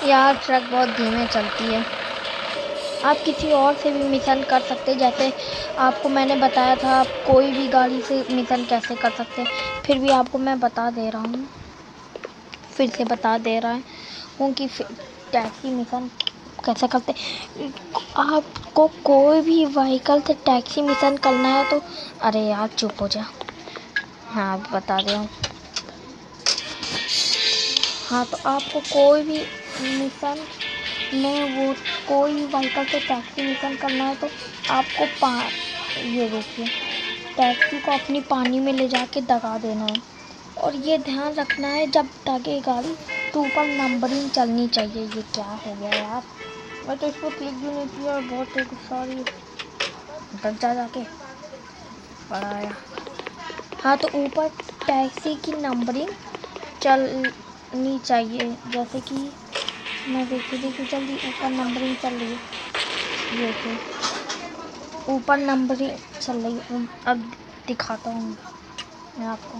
यार ट्रक बहुत धीमे चलती है। आप किसी और से भी मिशन कर सकते, जैसे आपको मैंने बताया था आप कोई भी गाड़ी से मिशन कैसे कर सकते, फिर भी आपको मैं बता दे रहा हूँ, फिर से बता दे रहा हूँ कि टैक्सी मिशन कैसे करते। आपको कोई भी व्हीकल से टैक्सी मिशन करना है तो अरे यार चुप हो जा। हाँ बता दे रहा हूँ। हाँ तो आपको कोई भी मिशन में वो कोई व्हीकल से टैक्सी मिशन करना है तो आपको ये देखिए टैक्सी को अपनी पानी में ले जाके दगा देना है, और ये ध्यान रखना है जब दगे गाड़ी तो ऊपर नंबरिंग चलनी चाहिए। ये क्या हो गया यार, मैं तो इसको क्लिक भी नहीं किया, बहुत गुस्सा आ रही है। दग जा जाके बढ़ाया। हाँ तो ऊपर टैक्सी की नंबरिंग चलनी चाहिए, जैसे कि मैं देखिए जल्दी ऊपर नंबरिंग चल रही है। ये देखिए ऊपर नंबरिंग चल रही है। अब दिखाता हूँ मैं आपको,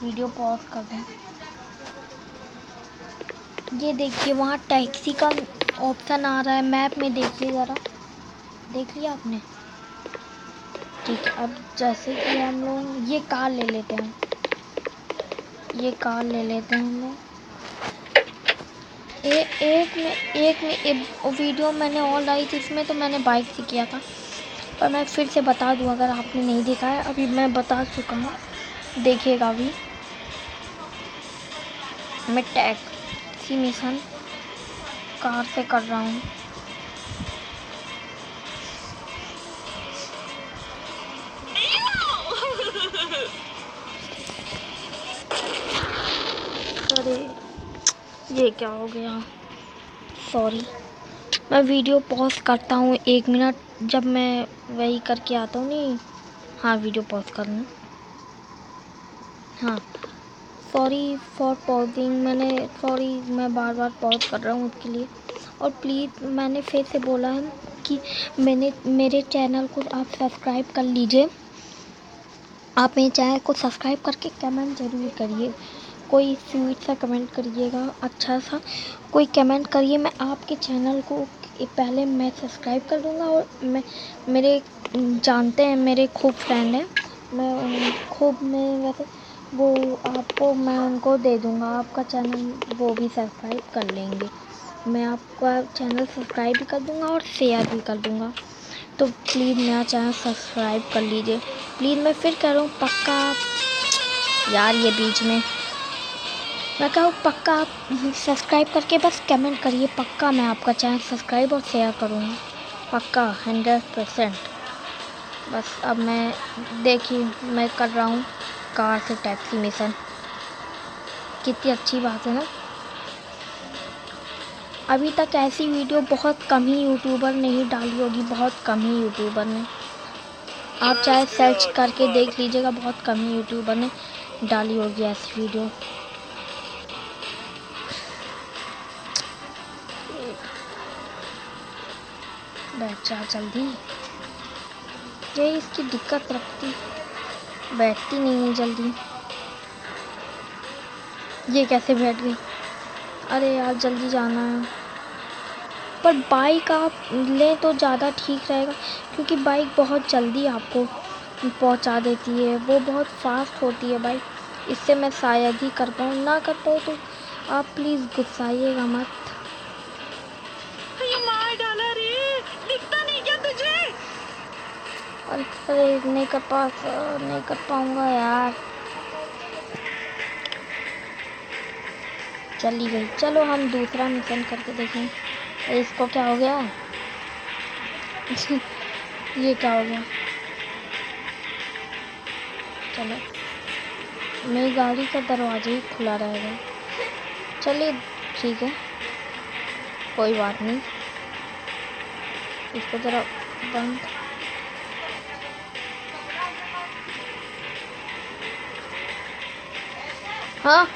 वीडियो पॉज कर दें। ये देखिए वहाँ टैक्सी का ऑप्शन आ रहा है, मैप में देखिए ज़रा, देख लिया आपने? ठीक है, अब जैसे कि हम लोग ये कार ले लेते हैं, ये कार ले लेते हैं हम लोग। एक वीडियो मैंने और लाई थी इसमें तो मैंने बाइक से किया था, पर मैं फिर से बता दूं अगर आपने नहीं देखा है, अभी मैं बता चुका हूँ, देखिएगा अभी। मैं टैक्सी मिशन कार से कर रहा हूँ। अरे ये क्या हो गया, सॉरी। मैं वीडियो पॉज करता हूँ 1 मिनट, जब मैं वही करके आता हूँ। नहीं हाँ वीडियो पॉज करना। हाँ सॉरी फॉर पॉजिंग, मैं बार बार पॉज कर रहा हूँ उसके लिए। और प्लीज़ मैंने फिर से बोला है कि मेरे चैनल को आप सब्सक्राइब कर लीजिए। आप मेरे चैनल को सब्सक्राइब करके कमेंट ज़रूर करिए, कोई स्वीट सा कमेंट करिएगा, अच्छा सा कोई कमेंट करिए। मैं आपके चैनल को पहले मैं सब्सक्राइब कर दूँगा, और मेरे जानते हैं मेरे खूब फ्रेंड हैं, मैं वैसे वो आपको मैं उनको दे दूँगा, आपका चैनल वो भी सब्सक्राइब कर लेंगे। मैं आपका चैनल सब्सक्राइब भी कर दूँगा और शेयर भी कर दूँगा, तो प्लीज़ मेरा चैनल सब्सक्राइब कर लीजिए प्लीज़। मैं फिर कह रहा हूँ पक्का यार, ये बीच में मैं कहूँ पक्का आप सब्सक्राइब करके बस कमेंट करिए, पक्का मैं आपका चैनल सब्सक्राइब और शेयर करूँगा, पक्का 100%। बस अब मैं देखिए मैं कर रहा हूँ कार से टैक्सी मिशन, कितनी अच्छी बात है ना। अभी तक ऐसी वीडियो बहुत कम ही यूट्यूबर ने ही डाली होगी, बहुत कम ही यूट्यूबर ने, आप चाहे सर्च करके देख लीजिएगा, बहुत कम ही यूट्यूबर ने डाली होगी ऐसी वीडियो। बैठ जा जल्दी, ये इसकी दिक्कत रखती, बैठती नहीं है जल्दी। ये कैसे बैठ गई, अरे यार जल्दी जाना है। पर बाइक आप लें तो ज़्यादा ठीक रहेगा, क्योंकि बाइक बहुत जल्दी आपको पहुंचा देती है, वो बहुत फास्ट होती है बाइक, इससे मैं शायद ही कर पाऊँ, ना कर पाऊँ तो आप प्लीज़ गुस्साइएगा मत। अरे नहीं कर पाऊँगा यार, चली गई। चलो हम दूसरा मिशन करके देखें। इसको क्या हो गया ये क्या हो गया, चलो मेरी गाड़ी का दरवाज़ा ही खुला रहेगा, चलिए ठीक है कोई बात नहीं, इसको ज़रा बंद। हाँ